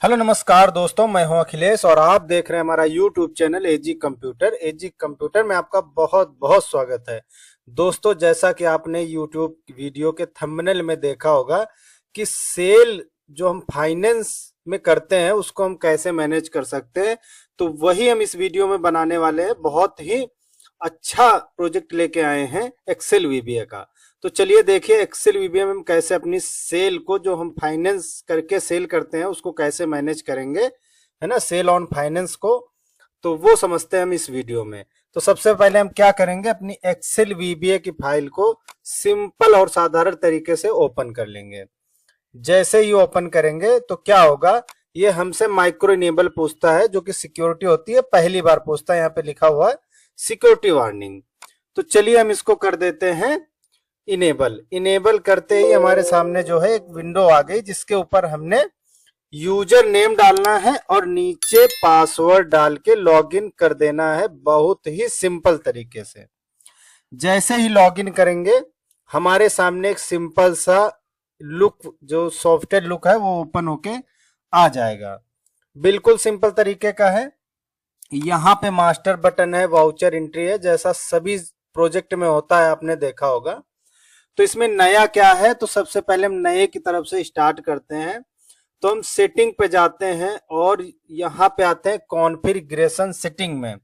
Hello नमस्कार दोस्तों, मैं हूं अखिलेश और आप देख रहे हैं हमारा यूट्यूब चैनल एजी कंप्यूटर। एजी कंप्यूटर में आपका बहुत बहुत स्वागत है। दोस्तों, जैसा कि आपने यूट्यूब वीडियो के थंबनेल में देखा होगा कि सेल जो हम फाइनेंस में करते हैं उसको हम कैसे मैनेज कर सकते हैं, तो वही हम इस वीडियो में बनाने वाले हैं। बहुत ही अच्छा प्रोजेक्ट लेके आए हैं एक्सेल वीबीए का। तो चलिए देखिए एक्सेल वीबीए में हम कैसे अपनी सेल को, जो हम फाइनेंस करके सेल करते हैं, उसको कैसे मैनेज करेंगे, है ना, सेल ऑन फाइनेंस को। तो वो समझते हैं हम इस वीडियो में। तो सबसे पहले हम क्या करेंगे, अपनी एक्सेल वीबीए की फाइल को सिंपल और साधारण तरीके से ओपन कर लेंगे। जैसे ही ओपन करेंगे तो क्या होगा, ये हमसे माइक्रो इनेबल पूछता है, जो कि सिक्योरिटी होती है, पहली बार पूछता है। यहाँ पे लिखा हुआ है सिक्योरिटी वार्निंग। तो चलिए हम इसको कर देते हैं इनेबल। इनेबल करते ही हमारे सामने जो है एक विंडो आ गई, जिसके ऊपर हमने यूजर नेम डालना है और नीचे पासवर्ड डाल के लॉगिन कर देना है, बहुत ही सिंपल तरीके से। जैसे ही लॉगिन करेंगे हमारे सामने एक सिंपल सा लुक, जो सॉफ्टवेयर लुक है, वो ओपन होके आ जाएगा। बिल्कुल सिंपल तरीके का है। यहाँ पे मास्टर बटन है, वाउचर एंट्री है, जैसा सभी प्रोजेक्ट में होता है, आपने देखा होगा। तो इसमें नया क्या है, तो सबसे पहले हम नए की तरफ से स्टार्ट करते हैं। तो हम सेटिंग पे जाते हैं और यहाँ पे आते हैं कॉन्फ़िगरेशन सेटिंग में।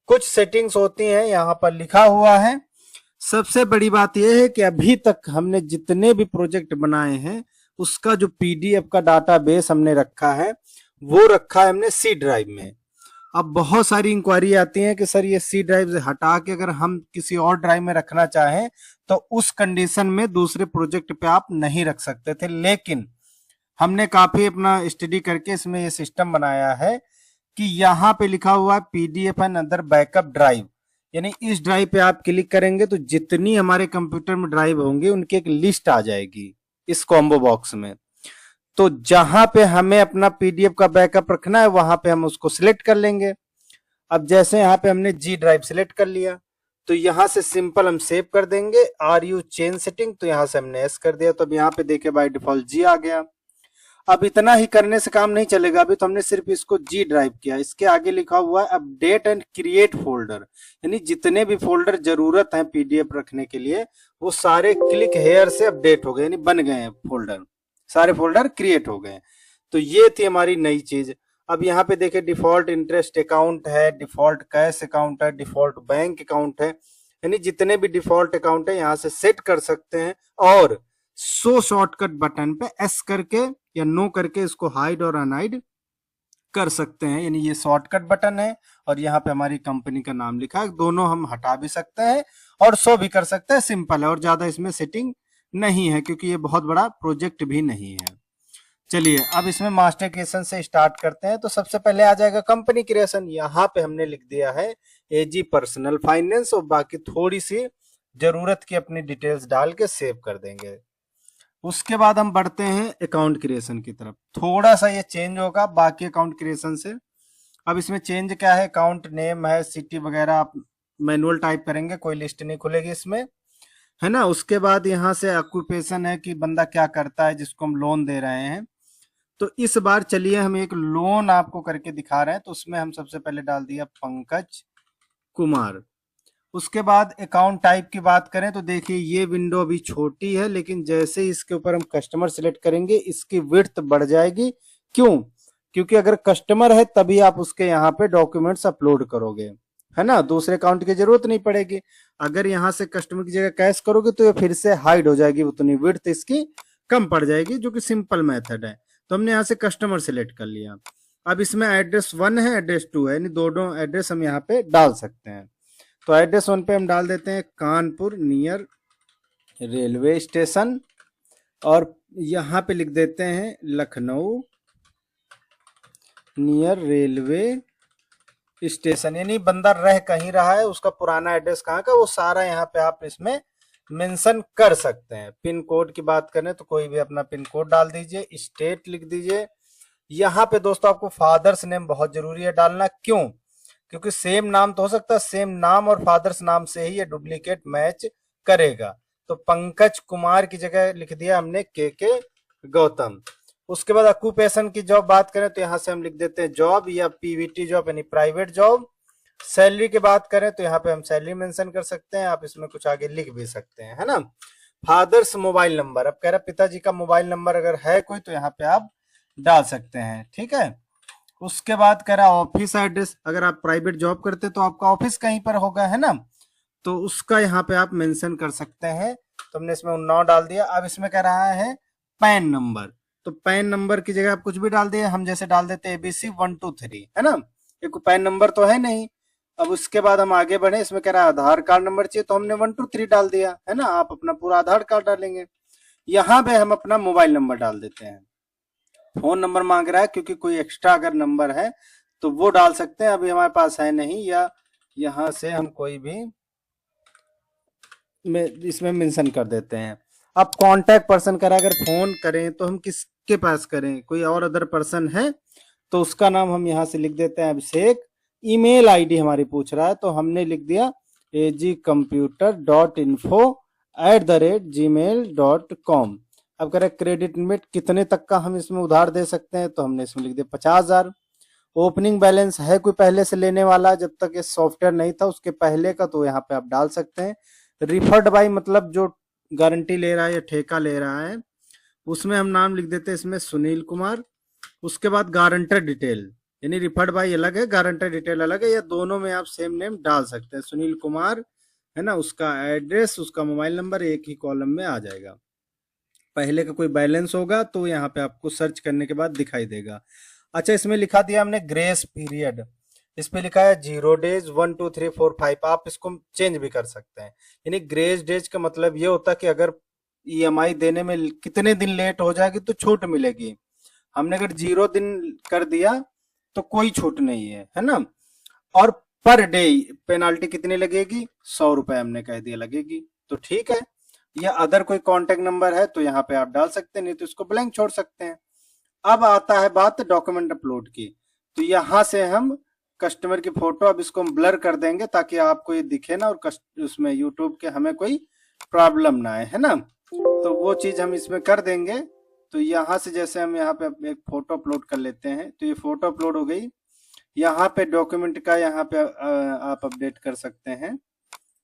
कुछ सेटिंग्स होती हैं, यहाँ पर लिखा हुआ है। सबसे बड़ी बात यह है कि अभी तक हमने जितने भी प्रोजेक्ट बनाए हैं उसका जो पीडीएफ का डाटाबेस हमने रखा है, वो रखा है हमने सी ड्राइव में। अब बहुत सारी इंक्वायरी आती है कि सर ये सी ड्राइव से हटा के अगर हम किसी और ड्राइव में रखना चाहें तो उस कंडीशन में दूसरे प्रोजेक्ट पे आप नहीं रख सकते थे। लेकिन हमने काफी अपना स्टडी करके इसमें ये सिस्टम बनाया है कि यहाँ पे लिखा हुआ है PDF and other backup drive, यानी इस ड्राइव पे आप क्लिक करेंगे तो जितनी हमारे कंप्यूटर में ड्राइव होंगे उनकी एक लिस्ट आ जाएगी इस कॉम्बो बॉक्स में। तो जहां पे हमें अपना पीडीएफ का बैकअप रखना है वहां पे हम उसको सिलेक्ट कर लेंगे। अब जैसे यहाँ पे हमने जी ड्राइव सिलेक्ट कर लिया, तो यहाँ से सिंपल हम सेव कर देंगे। आर यू चेंज सेटिंग, तो यहाँ से हमने एस कर दिया। तो अब यहाँ पे देखे बाय डिफॉल्ट जी आ गया। अब इतना ही करने से काम नहीं चलेगा, अभी तो हमने सिर्फ इसको जी ड्राइव किया। इसके आगे लिखा हुआ है अपडेट एंड क्रिएट फोल्डर, यानी जितने भी फोल्डर जरूरत है पीडीएफ रखने के लिए वो सारे क्लिक हेयर से अपडेट हो गए, यानी बन गए हैं फोल्डर, सारे फोल्डर क्रिएट हो गए। तो ये थी हमारी नई चीज। अब यहाँ पे देखिए डिफॉल्ट इंटरेस्ट अकाउंट है, डिफॉल्ट कैश अकाउंट है, डिफॉल्ट बैंक अकाउंट है, यानी जितने भी डिफॉल्ट अकाउंट है यहाँ से सेट कर सकते हैं। और शो शॉर्टकट बटन पे एस करके या नो करके इसको हाइड और अनहाइड कर सकते हैं, यानी ये शॉर्टकट बटन है। और यहाँ पे हमारी कंपनी का नाम लिखा है, दोनों हम हटा भी सकते हैं और शो भी कर सकते हैं। सिंपल है और ज्यादा इसमें सेटिंग नहीं है, क्योंकि ये बहुत बड़ा प्रोजेक्ट भी नहीं है। चलिए अब इसमें मास्टर क्रिएशन से स्टार्ट करते हैं। तो सबसे पहले आ जाएगा कंपनी क्रिएशन। यहाँ पे हमने लिख दिया है एजी पर्सनल फाइनेंस और बाकी थोड़ी सी जरूरत की अपनी डिटेल्स डाल के सेव कर देंगे। उसके बाद हम बढ़ते हैं अकाउंट क्रिएशन की तरफ। थोड़ा सा ये चेंज होगा बाकी अकाउंट क्रिएशन से। अब इसमें चेंज क्या है, अकाउंट नेम है, सिटी वगैरह आप मैनुअल टाइप करेंगे, कोई लिस्ट नहीं खुलेगी इसमें, है ना। उसके बाद यहाँ से ऑक्यूपेशन है कि बंदा क्या करता है जिसको हम लोन दे रहे हैं। तो इस बार चलिए हम एक लोन आपको करके दिखा रहे हैं, तो उसमें हम सबसे पहले डाल दिया पंकज कुमार। उसके बाद अकाउंट टाइप की बात करें तो देखिए ये विंडो अभी छोटी है, लेकिन जैसे ही इसके ऊपर हम कस्टमर सिलेक्ट करेंगे इसकी विड्थ बढ़ जाएगी। क्यों? क्योंकि अगर कस्टमर है तभी आप उसके यहाँ पे डॉक्यूमेंट्स अपलोड करोगे, है ना, दूसरे अकाउंट की जरूरत नहीं पड़ेगी। अगर यहाँ से कस्टमर की जगह कैश करोगे तो ये फिर से हाइड हो जाएगी, उतनी विड्थ इसकी कम पड़ जाएगी, जो कि सिंपल मेथड है। तो हमने यहाँ से कस्टमर सिलेक्ट कर लिया। अब इसमें एड्रेस 1 है, एड्रेस 2 है, यानी दोनों एड्रेस हम यहाँ पे डाल सकते हैं। तो एड्रेस 1 पे हम डाल देते हैं कानपुर नियर रेलवे स्टेशन, और यहाँ पे लिख देते हैं लखनऊ नियर रेलवे स्टेशन, यानी बंदा रह कहीं रहा है, उसका पुराना एड्रेस कहाँ का, वो सारा यहाँ पे आप इसमें मेंशन कर सकते हैं। पिन कोड की बात करें तो कोई भी अपना पिन कोड डाल दीजिए, स्टेट लिख दीजिए। यहाँ पे दोस्तों आपको फादर्स नेम बहुत जरूरी है डालना। क्यों? क्योंकि सेम नाम तो हो सकता है, सेम नाम और फादर्स नाम से ही ये डुप्लीकेट मैच करेगा। तो पंकज कुमार की जगह लिख दिया हमने के गौतम। उसके बाद ऑक्यूपेशन की जॉब बात करें तो यहाँ से हम लिख देते हैं जॉब या पीवीटी जॉब यानी प्राइवेट जॉब। सैलरी की बात करें तो यहाँ पे हम सैलरी मेंशन कर सकते हैं, आप इसमें कुछ आगे लिख भी सकते हैं, है ना। फादर्स मोबाइल नंबर, अब कह रहा पिताजी का मोबाइल नंबर अगर है कोई तो यहाँ पे आप डाल सकते हैं, ठीक है। उसके बाद कह रहा ऑफिस एड्रेस, अगर आप प्राइवेट जॉब करते तो आपका ऑफिस कहीं पर होगा, है ना, तो उसका यहाँ पे आप मेंशन कर सकते हैं। तो हमने इसमें 19 डाल दिया। अब इसमें कह रहा है पैन नंबर, तो पैन नंबर की जगह आप कुछ भी डाल दिए, हम जैसे डाल देते हैं ABC 123, है ना, ये कोई पैन नंबर तो है नहीं। अब उसके बाद हम आगे बढ़े, इसमें कह रहा है आधार कार्ड नंबर चाहिए, तो हमने 123 डाल दिया, है ना। आप अपना पूरा आधार कार्ड डालेंगे। यहाँ पे हम अपना मोबाइल नंबर डाल देते हैं। फोन नंबर मांग रहा है क्योंकि कोई एक्स्ट्रा अगर नंबर है तो वो डाल सकते हैं, अभी हमारे पास है नहीं, या यहाँ से हम कोई भी इसमें मेंशन कर देते हैं। अब कांटेक्ट पर्सन करें, अगर फोन करें तो हम किसके पास करें, कोई और अदर पर्सन है तो उसका नाम हम यहाँ से लिख देते हैं अभिषेक। ईमेल आईडी हमारी पूछ रहा है तो हमने लिख दिया agcomputer.info@gmail.com। अब करें क्रेडिट लिमिट कितने तक का हम इसमें उधार दे सकते हैं, तो हमने इसमें लिख दिया 50,000। ओपनिंग बैलेंस है कोई पहले से लेने वाला, जब तक ये सॉफ्टवेयर नहीं था उसके पहले का, तो यहाँ पे आप डाल सकते हैं। रिफर्ड बाय मतलब जो गारंटी ले रहा है या ठेका ले रहा है, उसमें हम नाम लिख देते हैं इसमें सुनील कुमार। उसके बाद गारंटर डिटेल, यानी रिफर्ड बाय अलग है, गारंटर डिटेल अलग है, या दोनों में आप सेम नेम डाल सकते हैं, सुनील कुमार, है ना। उसका एड्रेस, उसका मोबाइल नंबर एक ही कॉलम में आ जाएगा। पहले का कोई बैलेंस होगा तो यहाँ पे आपको सर्च करने के बाद दिखाई देगा। अच्छा, इसमें लिखा दिया हमने ग्रेस पीरियड, इस पे लिखा है 0 डेज 1 2 3 4 5, आप इसको चेंज भी कर सकते हैं। यानी ग्रेस डेज का मतलब ये होता है कि अगर EMI देने में कितने दिन लेट हो जाएगी तो छूट मिलेगी। हमने अगर 0 दिन कर दिया तो कोई छूट नहीं है ना। और पर डे पेनाल्टी कितनी लगेगी, 100 रुपए हमने कह दिया लगेगी, तो ठीक है। या अदर कोई कांटेक्ट नंबर है तो यहाँ पे आप डाल सकते हैं, नहीं तो इसको ब्लैंक छोड़ सकते हैं। अब आता है बात डॉक्यूमेंट अपलोड की, तो यहाँ से हम कस्टमर की फोटो, अब इसको हम ब्लर कर देंगे ताकि आपको ये दिखे ना, और उसमें यूट्यूब के हमें कोई प्रॉब्लम ना आए, है ना। तो वो चीज हम इसमें कर देंगे। तो यहाँ से जैसे हम यहाँ पे एक फोटो अपलोड कर लेते हैं, तो ये फोटो अपलोड हो गई। यहाँ पे डॉक्यूमेंट का यहाँ पे आप अपडेट कर सकते हैं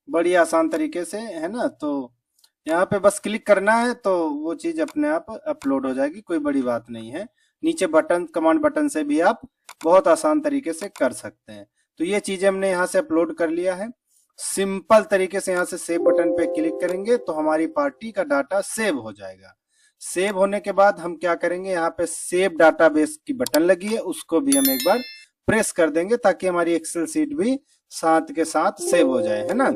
बड़ी आसान तरीके से, है ना। तो यहाँ पे बस क्लिक करना है तो वो चीज अपने आप अपलोड हो जाएगी, कोई बड़ी बात नहीं है। नीचे बटन, कमांड बटन से भी आप बहुत आसान तरीके से कर सकते हैं। तो ये चीजें हमने यहाँ से अपलोड कर लिया है। सिंपल तरीके से यहाँ से सेव बटन पे क्लिक करेंगे तो हमारी पार्टी का डाटा सेव हो जाएगा। सेव होने के बाद हम क्या करेंगे, यहाँ पे सेव डाटाबेस की बटन लगी है, उसको भी हम एक बार प्रेस कर देंगे ताकि हमारी एक्सेल सीट भी साथ के साथ सेव हो जाए, है ना।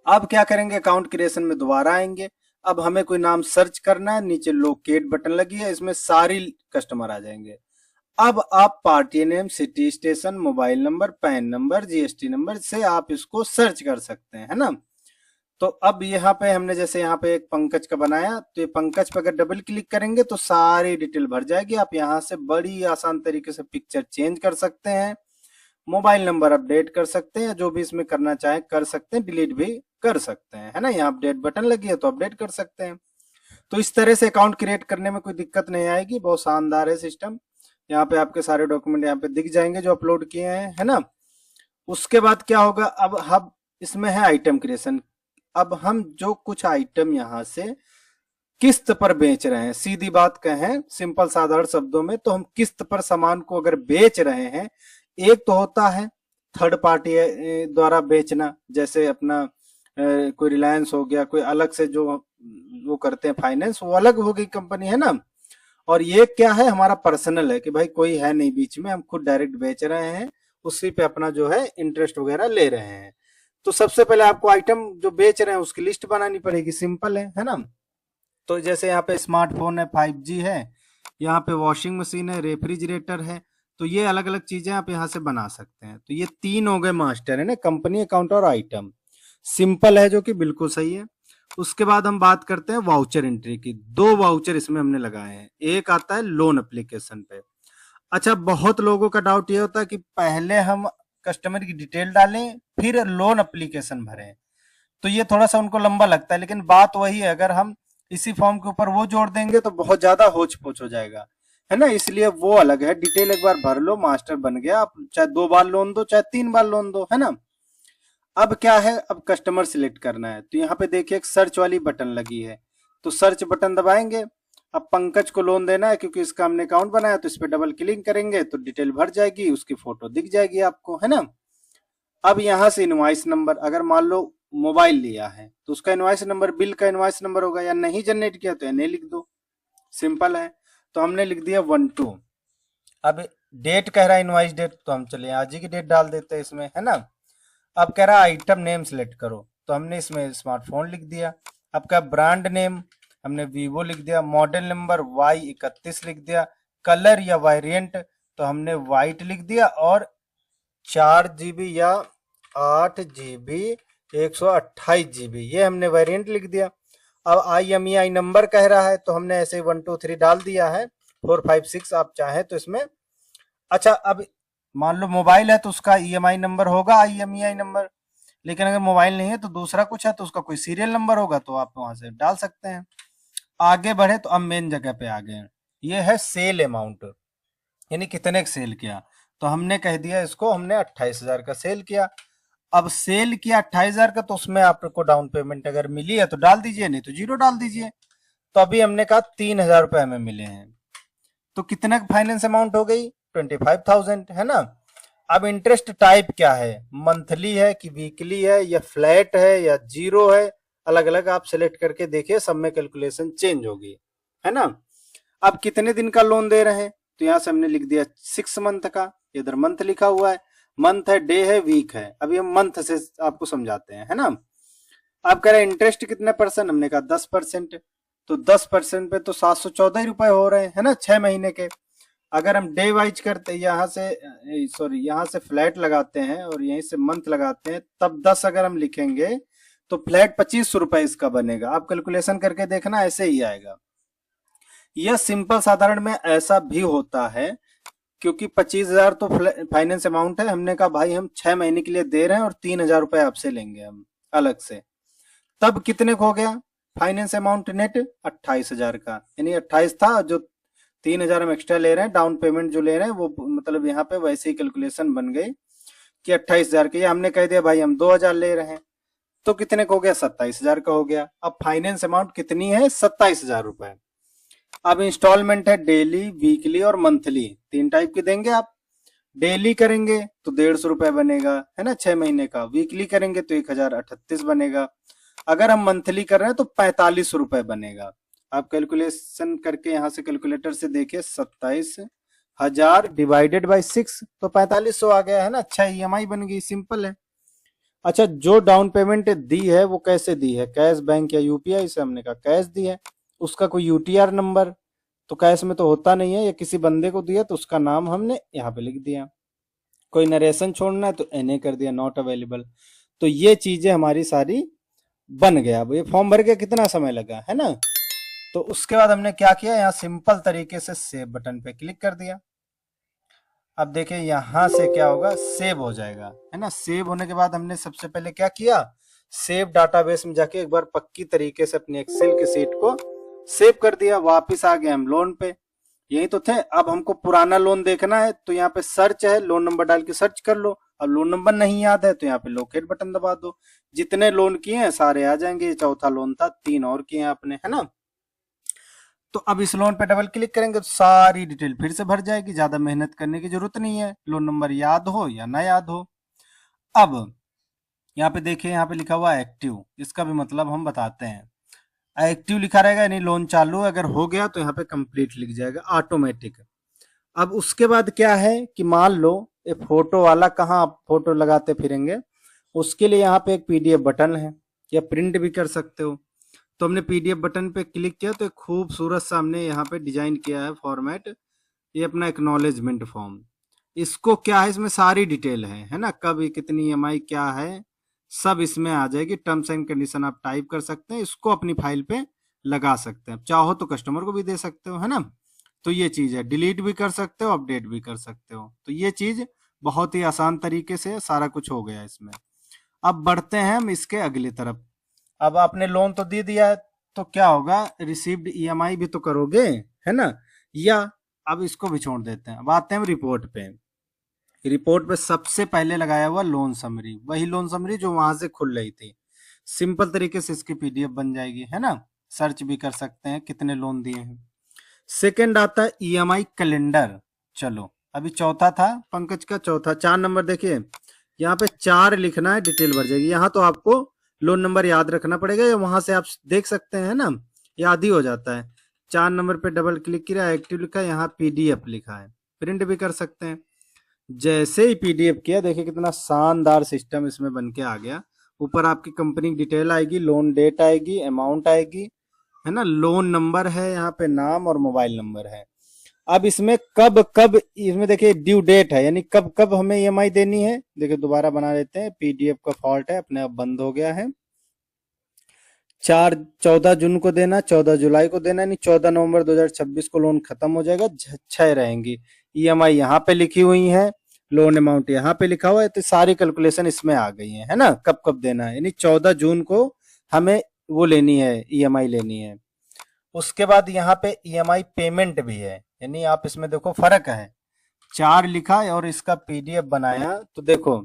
अब क्या करेंगे, अकाउंट क्रिएशन में दोबारा आएंगे। अब हमें कोई नाम सर्च करना है, नीचे लोकेट बटन लगी है, इसमें सारी कस्टमर आ जाएंगे। अब आप party name, city, station, mobile number, pan number, GST number से आप इसको सर्च कर सकते हैं, है ना। तो अब यहाँ पे हमने जैसे यहाँ पे एक पंकज का बनाया, तो ये पंकज पे अगर डबल क्लिक करेंगे तो सारी डिटेल भर जाएगी। आप यहाँ से बड़ी आसान तरीके से पिक्चर चेंज कर सकते हैं, मोबाइल नंबर अपडेट कर सकते हैं, जो भी इसमें करना चाहे कर सकते हैं, डिलीट भी कर सकते हैं, है ना। यहाँ अपडेट बटन लगी है तो अपडेट कर सकते हैं। तो इस तरह से अकाउंट क्रिएट करने में कोई दिक्कत नहीं आएगी, बहुत शानदार है सिस्टम। यहाँ पे आपके सारे डॉक्यूमेंट यहाँ पे दिख जाएंगे जो अपलोड किए हैं, है ना। उसके बाद क्या होगा, अब हम इसमें है आइटम क्रिएशन। अब हम जो कुछ आइटम यहाँ से किस्त पर बेच रहे हैं, सीधी बात कहें सिंपल साधारण शब्दों में, तो हम किस्त पर सामान को अगर बेच रहे हैं, एक तो होता है थर्ड पार्टी द्वारा बेचना, जैसे अपना कोई रिलायंस हो गया, कोई अलग से जो वो करते हैं फाइनेंस, वो अलग हो गई कंपनी, है ना। और ये क्या है, हमारा पर्सनल है कि भाई कोई है नहीं बीच में, हम खुद डायरेक्ट बेच रहे हैं, उसी पे अपना जो है इंटरेस्ट वगैरह ले रहे हैं। तो सबसे पहले आपको आइटम जो बेच रहे हैं उसकी लिस्ट बनानी पड़ेगी, सिंपल है ना। तो जैसे यहाँ पे स्मार्टफोन है, 5G है, यहाँ पे वॉशिंग मशीन है, रेफ्रिजरेटर है, तो ये अलग अलग चीजें आप यहाँ से बना सकते हैं। तो ये 3 हो गए मास्टर, है ना, कंपनी, अकाउंट और आइटम। सिंपल है जो कि बिल्कुल सही है। उसके बाद हम बात करते हैं वाउचर एंट्री की। 2 वाउचर इसमें हमने लगाए हैं, एक आता है लोन एप्लीकेशन पे। अच्छा, बहुत लोगों का डाउट ये होता है कि पहले हम कस्टमर की डिटेल डालें फिर लोन एप्लीकेशन भरें, तो ये थोड़ा सा उनको लंबा लगता है, लेकिन बात वही है, अगर हम इसी फॉर्म के ऊपर वो जोड़ देंगे तो बहुत ज्यादा होच पोच हो जाएगा, है ना। इसलिए वो अलग है, डिटेल एक बार भर लो, मास्टर बन गया। आप चाहे 2 बार लोन दो, चाहे 3 बार लोन दो, है ना। अब क्या है, अब कस्टमर सिलेक्ट करना है। तो यहाँ पे देखिए एक सर्च वाली बटन लगी है, तो सर्च बटन दबाएंगे। अब पंकज को लोन देना है क्योंकि इसका हमने अकाउंट बनाया, तो इस पे डबल क्लिक करेंगे तो डिटेल भर जाएगी, उसकी फोटो दिख जाएगी आपको, है ना। अब यहाँ से इनवॉइस नंबर, अगर मान लो मोबाइल लिया है तो उसका इनवॉइस नंबर, बिल का इनवॉइस नंबर होगा, या नहीं जनरेट किया तो नहीं लिख दो, सिंपल है। तो हमने लिख दिया 1/2। अब डेट कह रहा है इनवॉइस डेट, तो हम चलिए आज ही की डेट डाल देते हैं इसमें, है ना। अब कह रहा है आइटम नेम सिलेक्ट करो, तो हमने इसमें स्मार्टफोन लिख दिया। अब क्या ब्रांड नेम, हमने वीवो लिख दिया। मॉडल नंबर Y31 लिख दिया। कलर या वेरिएंट, तो हमने वाइट लिख दिया। और 4 GB या 8 GB 128 GB, ये हमने वेरिएंट लिख दिया। अब IMEI नंबर कह रहा है, तो हमने ऐसे 1 2 3 डाल दिया है, 4 5 6 आप चाहें तो इसमें। अच्छा, अब मान लो मोबाइल है तो उसका EMI नंबर होगा, IMEI नंबर। लेकिन अगर मोबाइल नहीं है तो दूसरा कुछ है तो उसका कोई सीरियल नंबर होगा, तो आप वहां से डाल सकते हैं। आगे बढ़े तो अब मेन जगह पे आ गए हैं, ये है सेल अमाउंट, यानी कितने का सेल किया। तो हमने कह दिया इसको, हमने 28,000 का सेल किया। अब सेल किया 28,000 का, तो उसमें आपको डाउन पेमेंट अगर मिली है तो डाल दीजिए, नहीं तो 0 डाल दीजिए। तो अभी हमने कहा 3,000 रुपए हमें मिले हैं, तो कितना फाइनेंस अमाउंट हो गई, 25,000, है ना। अब इंटरेस्ट टाइप क्या है, मंथली है कि वीकली है या फ्लैट है या जीरो है, अलग अलग आप सेलेक्ट करके देखिए, सब में कैलकुलेशन चेंज होगी, है ना। अब कितने दिन का लोन दे रहे हैं, तो यहाँ से हमने लिख दिया 6 मंथ का, इधर मंथ लिखा हुआ है, मंथ है, डे है, वीक है। अभी हम मंथ से आपको समझाते हैं, है ना। आप कह रहे हैं इंटरेस्ट कितने परसेंट, हमने कहा 10%। तो 10% पे तो 714 रुपए हो रहे हैं, है ना, 6 महीने के। अगर हम डे वाइज करते, यहाँ से सॉरी, यहाँ से फ्लैट लगाते हैं और यहीं से मंथ लगाते हैं, तब 10 अगर हम लिखेंगे तो फ्लैट 25 रुपए इसका बनेगा। आप कैलकुलेशन करके देखना, ऐसे ही आएगा। यह सिंपल साधारण में ऐसा भी होता है, क्योंकि 25,000 तो फाइनेंस अमाउंट है। हमने कहा भाई हम 6 महीने के लिए दे रहे हैं और 3,000 रुपए आपसे लेंगे हम अलग से। तब कितने को हो गया फाइनेंस अमाउंट नेट, 28,000 का, यानी 28 था, जो 3,000 हम एक्स्ट्रा ले रहे हैं, डाउन पेमेंट जो ले रहे हैं वो, मतलब यहाँ पे वैसे ही कैलकुलेशन बन गई कि 28,000 के, हमने कह दिया भाई हम 2,000 ले रहे हैं, तो कितने का हो गया, 27,000 का हो गया। अब फाइनेंस अमाउंट कितनी है, 27,000 रुपए। अब इंस्टॉलमेंट है डेली, वीकली और मंथली, 3 टाइप के देंगे आप। डेली करेंगे तो 150 रुपए बनेगा, है ना, 6 महीने का। वीकली करेंगे तो 1,038 बनेगा। अगर हम मंथली कर रहे हैं तो 45 रुपए बनेगा। आप कैलकुलेशन करके यहाँ से कैलकुलेटर से देखिए, 27,000 डिवाइडेड बाई 6, तो 4500 आ गया, है ना। अच्छा, EMI बन गई, सिंपल है। अच्छा, जो डाउन पेमेंट दी है वो कैसे दी है, कैश, बैंक या UPI से, हमने कहा कैश दी है। उसका कोई UTR नंबर, तो कैश में तो होता नहीं है, या किसी बंदे को दिया तो उसका नाम हमने यहाँ पे लिख दिया। कोई नरेशन छोड़ना है तो NA कर दिया, नॉट अवेलेबल। तो ये चीजें हमारी सारी बन गया। अब ये फॉर्म भर के कितना समय लगा, है ना। तो उसके बाद हमने क्या किया, यहाँ सिंपल तरीके से सेव बटन पे क्लिक कर दिया। अब देखिए यहां से क्या होगा, सेव हो जाएगा, है ना। सेव होने के बाद हमने सबसे पहले क्या किया, सेव डाटाबेस में जाके एक बार पक्की तरीके से अपनी एक्सेल की सीट को सेव कर दिया। वापिस आ गए हम लोन पे, यही तो थे। अब हमको पुराना लोन देखना है, तो यहाँ पे सर्च है, लोन नंबर डाल के सर्च कर लो। अब लोन नंबर नहीं याद है तो यहाँ पे लोकेट बटन दबा दो, जितने लोन किए हैं सारे आ जाएंगे। चौथा लोन था, 3 और किए हैं आपने, है ना। तो अब इस लोन पे डबल क्लिक करेंगे तो सारी डिटेल फिर से भर जाएगी, ज्यादा मेहनत करने की जरूरत नहीं है, लोन नंबर याद हो या ना याद हो। अब यहाँ पे देखिए, यहाँ पे लिखा हुआ है एक्टिव, इसका भी मतलब हम बताते हैं। एक्टिव लिखा रहेगा यानी लोन चालू, अगर हो गया तो यहाँ पे कंप्लीट लिख जाएगा ऑटोमेटिक। अब उसके बाद क्या है कि मान लो ये फोटो वाला, कहाँ आप फोटो लगाते फिरेंगे, उसके लिए यहाँ पे एक PDF बटन है, या प्रिंट भी कर सकते हो। तो हमने PDF बटन पे क्लिक किया तो एक खूबसूरत सा हमने यहाँ पे डिजाइन किया है फॉर्मेट, ये अपना एक्नॉलेजमेंट फॉर्म। इसको क्या है, इसमें सारी डिटेल है ना, कब कितनी EMI क्या है, सब इसमें आ जाएगी। टर्म्स एंड कंडीशन आप टाइप कर सकते हैं, इसको अपनी फाइल पे लगा सकते हैं, चाहो तो कस्टमर को भी दे सकते हो, है ना। तो ये चीज है, डिलीट भी कर सकते हो, अपडेट भी कर सकते हो। तो ये चीज बहुत ही आसान तरीके से सारा कुछ हो गया इसमें। अब बढ़ते हैं हम इसके अगली तरफ। अब आपने लोन तो दे दिया है, तो क्या होगा, रिसीव्ड ईएमआई भी तो करोगे, है ना। या अब इसको भी छोड़ देते हैं, अब आते हैं रिपोर्ट पे। रिपोर्ट पे सबसे पहले लगाया हुआ लोन समरी, वही लोन समरी जो वहां से खुल रही थी। सिंपल तरीके से इसकी पीडीएफ बन जाएगी, है ना। सर्च भी कर सकते हैं कितने लोन दिए हैं। सेकंड आता है ईएमआई कैलेंडर। चलो अभी चौथा था पंकज का, चौथा 4 नंबर देखिए, यहाँ पे 4 लिखना है, डिटेल भर जाएगी। यहाँ तो आपको लोन नंबर याद रखना पड़ेगा, या वहां से आप देख सकते हैं ना, याद ही हो जाता है। 4 नंबर पे डबल क्लिक किया, एक्टिव लिखा है, यहाँ पीडीएफ लिखा है, प्रिंट भी कर सकते हैं। जैसे ही पीडीएफ किया, देखिए कितना शानदार सिस्टम इसमें बन के आ गया। ऊपर आपकी कंपनी की डिटेल आएगी, लोन डेट आएगी, अमाउंट आएगी, है ना, लोन नंबर है, यहाँ पे नाम और मोबाइल नंबर है। अब इसमें कब कब, इसमें देखिए ड्यू डेट है, यानी कब कब हमें ईएमआई देनी है। देखिए दोबारा बना लेते हैं, पीडीएफ का फॉल्ट है, अपने आप बंद हो गया है। 14 जून को देना, 14 जुलाई को देना, यानी 14 नवंबर 2026 को लोन खत्म हो जाएगा। 6 रहेंगी। ईएमआई यहाँ पे लिखी हुई है, लोन अमाउंट यहाँ पे लिखा हुआ है, तो सारी कैलकुलेशन इसमें आ गई है ना, कब कब देना है। यानी 14 जून को हमें वो लेनी है, ईएमआई लेनी है। उसके बाद यहाँ पे ईएमआई पेमेंट भी है, यानी आप इसमें देखो फर्क है, 4 लिखा और इसका पीडीएफ बनाया, तो देखो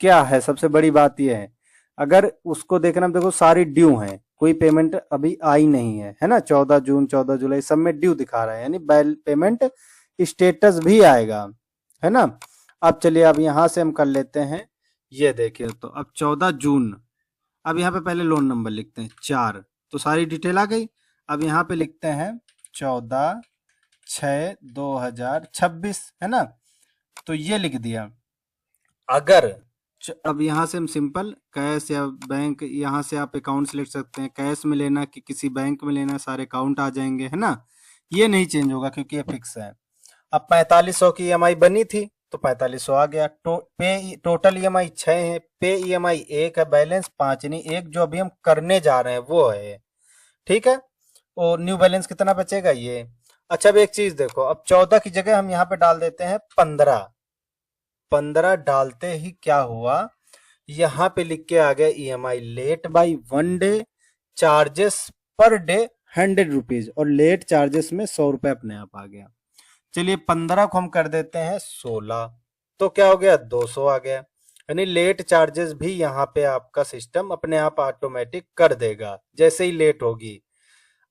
क्या है, सबसे बड़ी बात यह है, अगर उसको देखना, देखो सारी ड्यू है, कोई पेमेंट अभी आई नहीं है ना। 14 जून 14 जुलाई सब में ड्यू दिखा रहा है, यानी पेमेंट स्टेटस भी आएगा, है ना। अब चलिए, अब यहां से हम कर लेते हैं, ये देखिए, तो अब 14 जून, अब यहाँ पे पहले लोन नंबर लिखते हैं 4, तो सारी डिटेल आ गई। अब यहाँ पे लिखते हैं 14/6/2026, है ना, तो ये लिख दिया। अगर अब यहाँ से हम सिंपल कैश या बैंक, यहाँ से आप अकाउंट सेलेक्ट सकते हैं, कैश में लेना कि किसी बैंक में लेना, सारे अकाउंट आ जाएंगे, है ना। ये नहीं चेंज होगा क्योंकि ये फिक्स है। अब 4500 की ईएमआई बनी थी, तो 4500 आ गया। टोटल ईएमआई 6 है, पे ईएमआई 1 है, बैलेंस 5 नहीं, एक जो अभी हम करने जा रहे हैं वो है, ठीक है। और न्यू बैलेंस कितना बचेगा ये। अच्छा अब एक चीज देखो, अब 14 की जगह हम यहाँ पे डाल देते हैं 15। 15 डालते ही क्या हुआ, यहाँ पे लिख के आ गया EMI late by 1 day, charges per day 100 rupees, और लेट चार्जेस में 100 रुपए अपने आप आ गया। चलिए 15 को हम कर देते हैं 16, तो क्या हो गया, 200 आ गया। यानी लेट चार्जेस भी यहाँ पे आपका सिस्टम अपने आप ऑटोमेटिक कर देगा जैसे ही लेट होगी।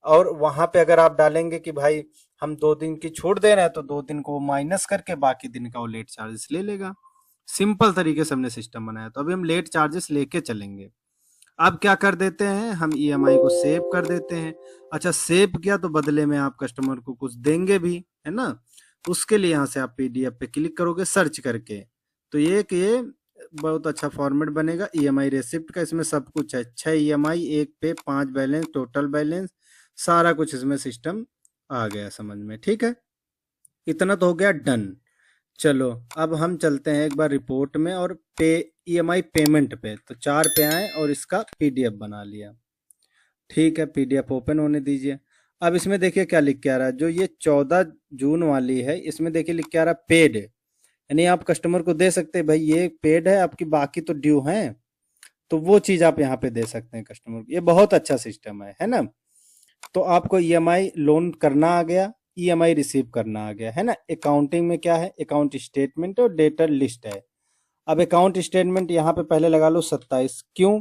और वहां पे अगर आप डालेंगे कि भाई हम 2 दिन की छूट दे रहे हैं, तो 2 दिन को माइनस करके बाकी दिन का वो लेट चार्जेस ले लेगा। सिंपल तरीके से हमने सिस्टम बनाया, तो अभी हम लेट चार्जेस लेके चलेंगे। अब क्या कर देते हैं, हम ईएमआई को सेव कर देते हैं। अच्छा सेव किया, तो बदले में आप कस्टमर को कुछ देंगे भी, है ना। उसके लिए यहाँ से आप पीडीएफ पे क्लिक करोगे सर्च करके, तो ये बहुत अच्छा फॉर्मेट बनेगा ईएमआई रेसिप्ट का। इसमें सब कुछ है, 6 ईएमआई, 1 पे, 5 बैलेंस, टोटल बैलेंस, सारा कुछ इसमें सिस्टम आ गया समझ में, ठीक है। इतना तो हो गया डन। चलो अब हम चलते हैं एक बार रिपोर्ट में, और पे ईएमआई पेमेंट पे, तो 4 पे आए और इसका पीडीएफ बना लिया, ठीक है। पीडीएफ ओपन होने दीजिए। अब इसमें देखिए क्या लिख के आ रहा है, जो ये 14 जून वाली है, इसमें देखिए लिख के आ रहा है पेड, यानी आप कस्टमर को दे सकते हैं भाई ये पेड है आपकी, बाकी तो ड्यू है, तो वो चीज आप यहाँ पे दे सकते हैं कस्टमर को। ये बहुत अच्छा सिस्टम है ना। तो आपको ईएमआई लोन करना आ गया, ईएमआई रिसीव करना आ गया, है ना। अकाउंटिंग में क्या है, अकाउंट स्टेटमेंट और डेटर लिस्ट है। अब अकाउंट स्टेटमेंट यहाँ पे पहले लगा लो 27, क्यों,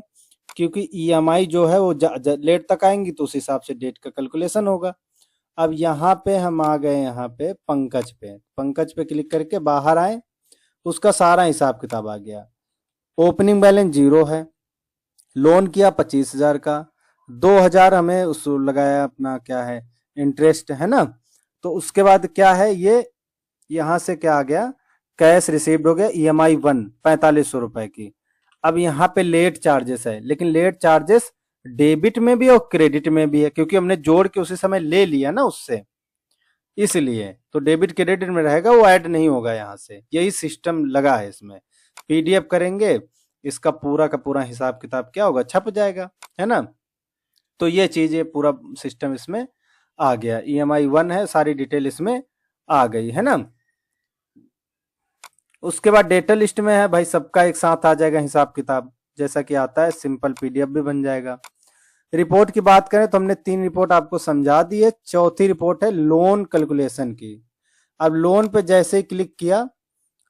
क्योंकि ईएमआई जो है वो लेट तक आएंगी, तो उस हिसाब से डेट का कैलकुलेशन होगा। अब यहाँ पे हम आ गए, यहाँ पे पंकज पे क्लिक करके बाहर आए, उसका सारा हिसाब किताब आ गया। ओपनिंग बैलेंस 0 है, लोन किया 25,000 का, 2,000 हमें उस लगाया अपना क्या है इंटरेस्ट, है ना। तो उसके बाद क्या है, ये यहाँ से क्या आ गया, कैश रिसीव्ड हो गया ईएमआई 1 4500 रुपए की। अब यहाँ पे लेट चार्जेस है, लेकिन लेट चार्जेस डेबिट में भी और क्रेडिट में भी है, क्योंकि हमने जोड़ के उसी समय ले लिया ना उससे, इसलिए तो डेबिट क्रेडिट में रहेगा, वो ऐड नहीं होगा यहाँ से। यही सिस्टम लगा है इसमें। पीडीएफ करेंगे, इसका पूरा का पूरा हिसाब किताब क्या होगा, छप जाएगा, है ना। तो ये चीज, ये पूरा सिस्टम इसमें आ गया। ईएमआई 1 है, सारी डिटेल इसमें आ गई, है ना। उसके बाद डेटा लिस्ट में है भाई, सबका एक साथ आ जाएगा हिसाब किताब, जैसा कि आता है, सिंपल पीडीएफ भी बन जाएगा। रिपोर्ट की बात करें तो हमने 3 रिपोर्ट आपको समझा दी है। चौथी रिपोर्ट है लोन कैलकुलेशन की। अब लोन पे जैसे ही क्लिक किया,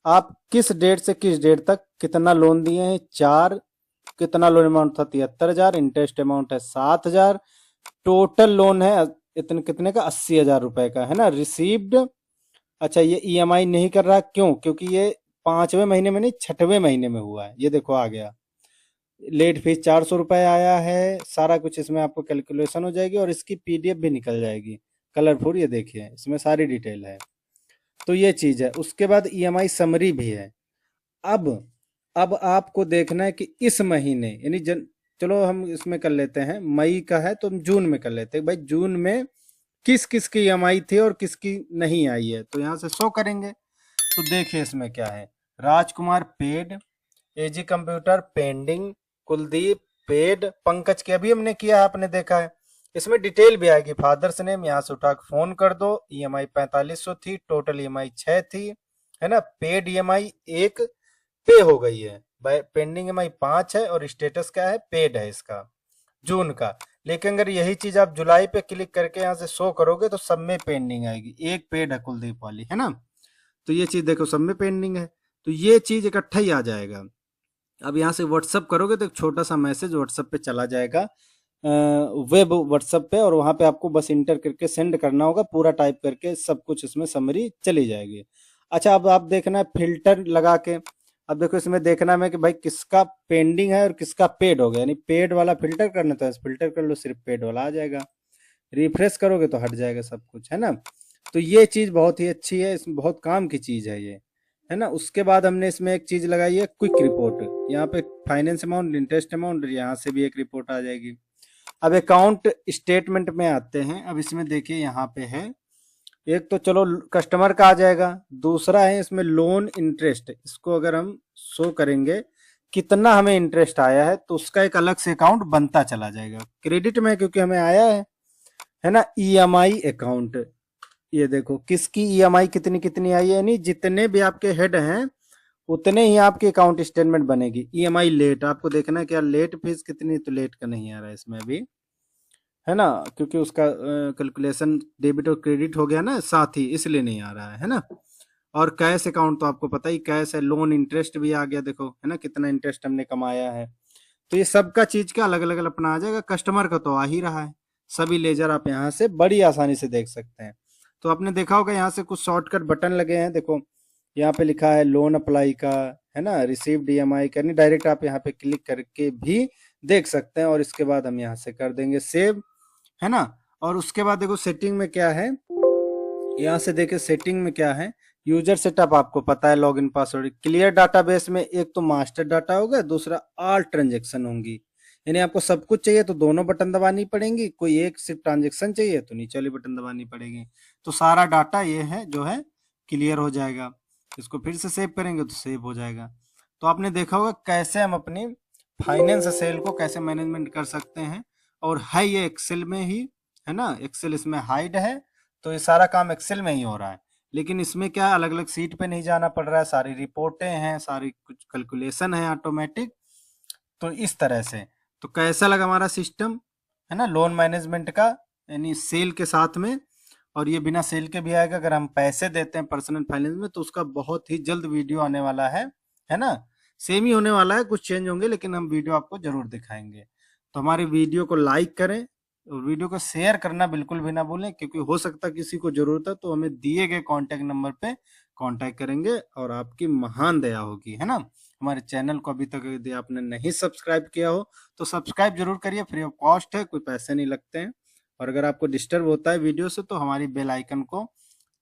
आप किस डेट से किस डेट तक कितना लोन दिए हैं, 4, कितना लोन अमाउंट था 73,000, इंटरेस्ट अमाउंट है 7,000, टोटल लोन है इतने कितने का 80,000 रुपए का, है ना। रिसीव्ड, अच्छा ये ईएमआई नहीं कर रहा, क्यों? क्योंकि ये 5वें महीने में नहीं 6वें महीने में हुआ है। ये देखो आ गया। लेट फीस 400 रुपये आया है। सारा कुछ इसमें आपको कैलकुलेशन हो जाएगी और इसकी पीडीएफ भी निकल जाएगी कलरफुल। ये देखिए इसमें सारी डिटेल है। तो ये चीज है। उसके बाद ईएमआई समरी भी है। अब अब आपको देखना है कि इस महीने यानी चलो हम इसमें कर लेते हैं, मई का है तो हम जून में कर लेते हैं। भाई जून में किस किस की ईएमआई थी और किसकी नहीं आई है, तो यहाँ से शो करेंगे। तो देखिए इसमें क्या है, Rajkumar paid, AG computer pending, Kuldeep paid, Pankaj के अभी हमने किया है, आपने देखा है। इसमें डिटेल भी आएगी, फादर्स नेम यहाँ से उठा के फोन कर दो। ईएमआई 4500 थी, टोटल ईएमआई 6 थी, है ना। पेड ईएमआई 1 पे हो गई है, पेंडिंग ईएमआई 5 है और स्टेटस क्या है, पेड है इसका जून का। लेकिन अगर यही चीज आप जुलाई पे क्लिक करके यहाँ से शो करोगे तो सब में पेंडिंग आएगी। एक पेड है कुलदीप वाली, है ना। तो ये चीज देखो सब में पेंडिंग है, तो ये चीज इकट्ठा ही आ जाएगा। अब यहाँ से व्हाट्सअप करोगे तो एक छोटा सा मैसेज व्हाट्सअप पे चला जाएगा, वेब व्हाट्सअप पे, और वहां पे आपको बस इंटर करके सेंड करना होगा, पूरा टाइप करके सब कुछ इसमें समरी चली जाएगी। अच्छा अब आप देखना है फिल्टर लगा के। अब देखो इसमें देखना है कि भाई किसका पेंडिंग है और किसका पेड हो गया, यानी पेड वाला फिल्टर करना तो फिल्टर कर लो, सिर्फ पेड वाला आ जाएगा। रिफ्रेश करोगे तो हट जाएगा सब कुछ, है ना। तो ये चीज बहुत ही अच्छी है, इसमें बहुत काम की चीज है ये, है ना। उसके बाद हमने इसमें एक चीज लगाई है क्विक रिपोर्ट। यहाँ पे फाइनेंस अमाउंट, इंटरेस्ट अमाउंट, यहाँ से भी एक रिपोर्ट आ जाएगी। अब अकाउंट स्टेटमेंट में आते हैं। अब इसमें देखिए यहाँ पे है, एक तो चलो कस्टमर का आ जाएगा, दूसरा है इसमें लोन इंटरेस्ट। इसको अगर हम शो करेंगे कितना हमें इंटरेस्ट आया है तो उसका एक अलग से अकाउंट बनता चला जाएगा। क्रेडिट में क्योंकि हमें आया है ना। ईएमआई अकाउंट, ये देखो किसकी ईएमआई कितनी कितनी आई है, यानी जितने भी आपके हेड हैं उतने ही आपकी अकाउंट स्टेटमेंट बनेगी। ईएमआई लेट आपको देखना है क्या लेट फीस कितनी, तो लेट का नहीं आ रहा है इसमें अभी, है ना, क्योंकि उसका कैलकुलेशन डेबिट और क्रेडिट हो गया ना साथ ही, इसलिए नहीं आ रहा है ना। और कैश अकाउंट तो आपको पता ही कैश है। लोन इंटरेस्ट भी आ गया, देखो है ना कितना इंटरेस्ट हमने कमाया है। तो ये सबका चीज का अलग अलग अपना आ जाएगा। कस्टमर का तो आ ही रहा है, सभी लेजर आप यहाँ से बड़ी आसानी से देख सकते हैं। तो आपने देखा होगा यहाँ से कुछ शॉर्टकट बटन लगे हैं, देखो यहाँ पे लिखा है लोन अप्लाई का, है ना, रिसीव्ड ईएमआई करनी, डायरेक्ट आप यहाँ पे क्लिक करके भी देख सकते हैं। और इसके बाद हम यहाँ से कर देंगे सेव, है ना। और उसके बाद देखो सेटिंग में क्या है, यहाँ से देखिए सेटिंग में क्या है, यूजर सेटअप आपको पता है, लॉगिन पासवर्ड, क्लियर डाटाबेस में एक तो मास्टर डाटा होगा, दूसरा ऑल ट्रांजेक्शन होंगी। यानी आपको सब कुछ चाहिए तो दोनों बटन दबानी पड़ेंगी, कोई एक सिर्फ ट्रांजेक्शन चाहिए तो नीचे वाली बटन दबानी पड़ेगी। तो सारा डाटा ये है जो है क्लियर हो जाएगा। इसको फिर से सेव करेंगे तो सेव हो जाएगा। तो आपने देखा होगा कैसे हम अपनी फाइनेंस सेल को कैसे मैनेजमेंट कर सकते हैं। और है ये एक्सेल में ही, है ना, एक्सेल इसमें हाइड है, तो ये सारा काम एक्सेल में ही हो रहा है। लेकिन इसमें क्या है, अलग अलग सीट पे नहीं जाना पड़ रहा है, सारी रिपोर्टें हैं, सारी कुछ कैलकुलेशन है ऑटोमेटिक। तो इस तरह से, तो कैसा लगा हमारा सिस्टम, है ना, लोन मैनेजमेंट का, यानी सेल के साथ में। और ये बिना सेल के भी आएगा, अगर हम पैसे देते हैं पर्सनल फाइनेंस में तो उसका बहुत ही जल्द वीडियो आने वाला है ना। सेम ही होने वाला है, कुछ चेंज होंगे लेकिन हम वीडियो आपको जरूर दिखाएंगे। तो हमारी वीडियो को लाइक करें और वीडियो को शेयर करना बिल्कुल भी ना भूलें, क्योंकि हो सकता है किसी को जरूरत है तो हमें दिए गए कॉन्टैक्ट नंबर पे कॉन्टैक्ट करेंगे और आपकी महान दया होगी, है ना। हमारे चैनल को अभी तक यदि आपने नहीं सब्सक्राइब किया हो तो सब्सक्राइब जरूर करिए, फ्री ऑफ कॉस्ट है, कोई पैसे नहीं लगते हैं। और अगर आपको डिस्टर्ब होता है वीडियो से तो हमारी बेल आइकन को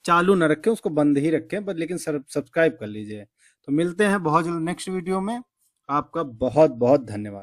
चालू न रखें, उसको बंद ही रखें, पर लेकिन सब्सक्राइब कर लीजिए। तो मिलते हैं बहुत जल्द नेक्स्ट वीडियो में। आपका बहुत बहुत धन्यवाद।